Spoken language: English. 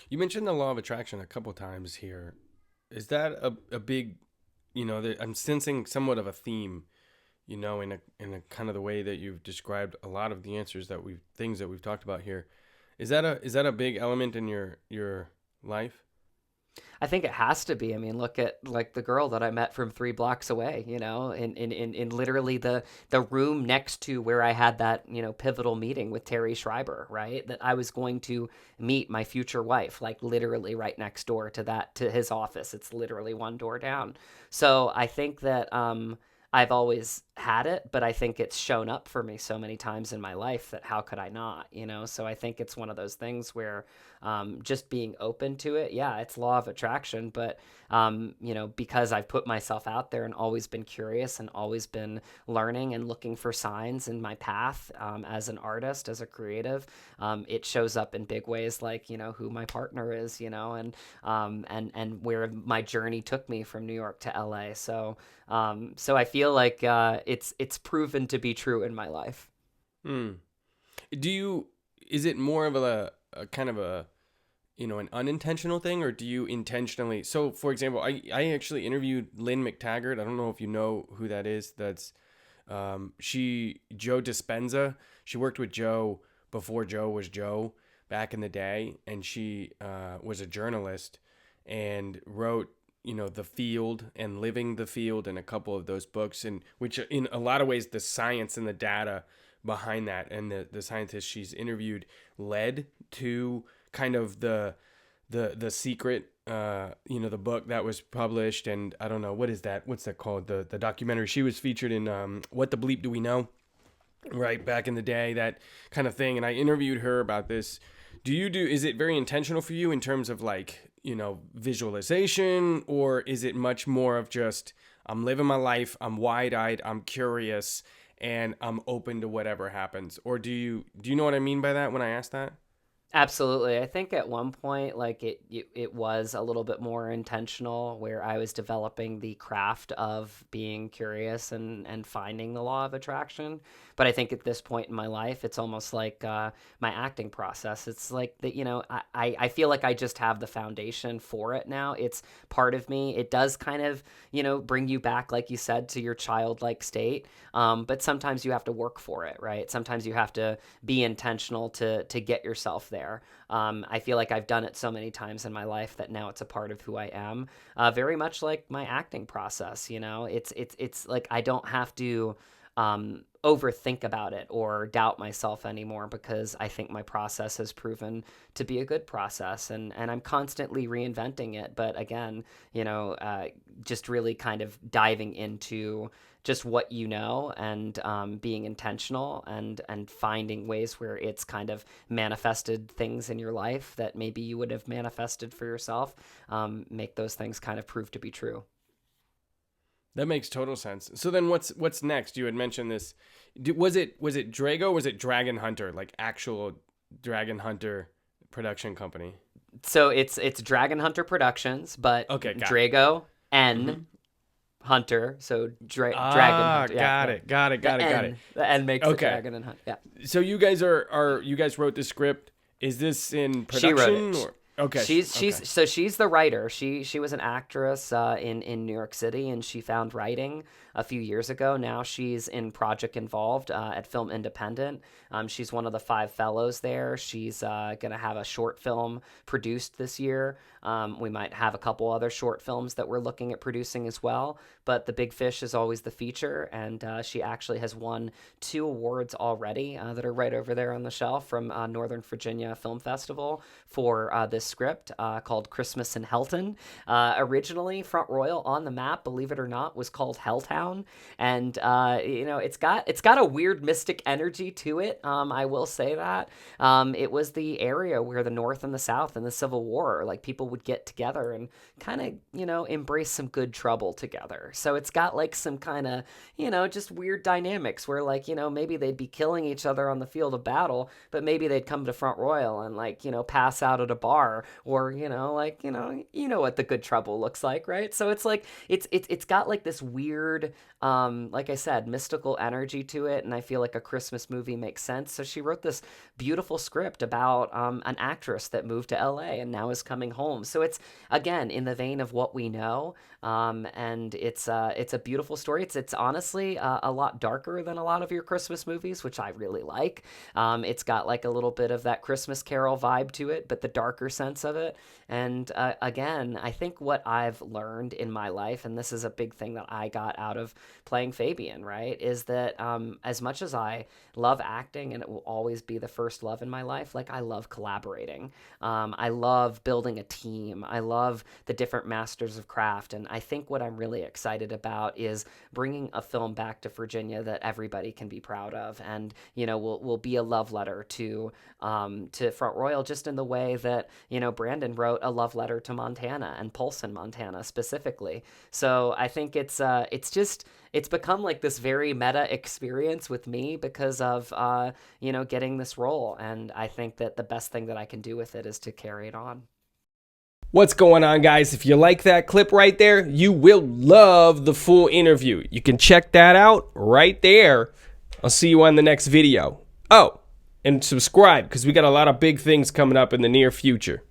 You mentioned the law of attraction a couple times here. Is that a big, I'm sensing somewhat of a theme, in a kind of the way that you've described a lot of the answers things that we've talked about here. Is that a big element in your life? I think it has to be. I mean, look at like the girl that I met from 3 blocks away, in literally the room next to where I had that, pivotal meeting with Terry Schreiber, right? That I was going to meet my future wife, like literally right next door to his office. It's literally one door down. So I think that I've always had it, but I think it's shown up for me so many times in my life that how could I not, So I think it's one of those things where just being open to it, yeah, it's law of attraction, but because I've put myself out there and always been curious and always been learning and looking for signs in my path as an artist, as a creative, it shows up in big ways, like who my partner is, and where my journey took me from New York to LA. So I feel like it's proven to be true in my life. Hmm. Is it more of a kind of an unintentional thing, or do you intentionally? So, for example, I actually interviewed Lynn McTaggart. I don't know if you know who that is. That's Joe Dispenza. She worked with Joe before Joe was Joe back in the day, and she was a journalist and wrote The Field and Living the Field and a couple of those books, and which in a lot of ways the science and the data behind that and the scientists she's interviewed led to kind of the secret, the book that was published. And I don't know, what's that called, the documentary she was featured in, What the Bleep Do We Know, right, back in the day, that kind of thing. And I interviewed her about this. Is it very intentional for you in terms of like, visualization, or is it much more of just, I'm living my life, I'm wide-eyed, I'm curious, and I'm open to whatever happens? Or do you know what I mean by that when I ask that? Absolutely. I think at one point, like it was a little bit more intentional, where I was developing the craft of being curious and finding the law of attraction. But I think at this point in my life, it's almost like my acting process. It's like that, I feel like I just have the foundation for it now. It's part of me. It does kind of, bring you back, like you said, to your childlike state. But sometimes you have to work for it, right? Sometimes you have to be intentional to get yourself there. I feel like I've done it so many times in my life that now it's a part of who I am. Very much like my acting process. It's like I don't have to overthink about it or doubt myself anymore, because I think my process has proven to be a good process, and I'm constantly reinventing it. But again, just really kind of diving into just what and being intentional and finding ways where it's kind of manifested things in your life that maybe you would have manifested for yourself, make those things kind of prove to be true. That makes total sense. So then what's next? You had mentioned this. Was it Drago? Was it Dragon Hunter, like actual Dragon Hunter production company? So it's Dragon Hunter Productions, but Okay, got it. Drago Mm-hmm. N Hunter. So Dragon Ah, Hunter. Yeah, got yeah. it, got it, got it, got it. The N makes it Okay. Dragon and Hunt. Yeah. So you guys wrote the script. Is this in She wrote production it. or? Okay, okay. She's the writer. She was an actress in New York City, and she found writing a few years ago. Now she's in Project Involved at Film Independent. She's one of the 5 fellows there. She's gonna have a short film produced this year. We might have a couple other short films that we're looking at producing as well. But the big fish is always the feature, and she actually has won 2 awards already that are right over there on the shelf from Northern Virginia Film Festival for this script called Christmas in Helton. Originally, Front Royal on the map, believe it or not, was called Helltown, and it's got a weird mystic energy to it. I will say that it was the area where the North and the South in the Civil War, like people would get together and kind of embrace some good trouble together. So it's got like some kind of just weird dynamics where like maybe they'd be killing each other on the field of battle, but maybe they'd come to Front Royal and like pass out at a bar, or what the good trouble looks like, right? So it's like it's got like this weird like I said, mystical energy to it, and I feel like a Christmas movie makes sense. So she wrote this beautiful script about an actress that moved to LA and now is coming home. So it's, again, in the vein of what we know, and it's a beautiful story. It's honestly a lot darker than a lot of your Christmas movies, which I really like. It's got like a little bit of that Christmas Carol vibe to it, but the darker sense of it. And again, I think what I've learned in my life, and this is a big thing that I got out of playing Fabian, right, is that as much as I love acting and it will always be the first love in my life, like I love collaborating. I love building a team. I love the different masters of craft. And I think what I'm really excited about is bringing a film back to Virginia that everybody can be proud of, and will be a love letter to Front Royal, just in the way that Brandon wrote a love letter to Montana and Polson, Montana specifically. So I think it's become like this very meta experience with me because of getting this role, and I think that the best thing that I can do with it is to carry it on. What's going on, guys? If you like that clip right there, you will love the full interview. You can check that out right there. I'll see you on the next video. Oh, and subscribe, because we got a lot of big things coming up in the near future.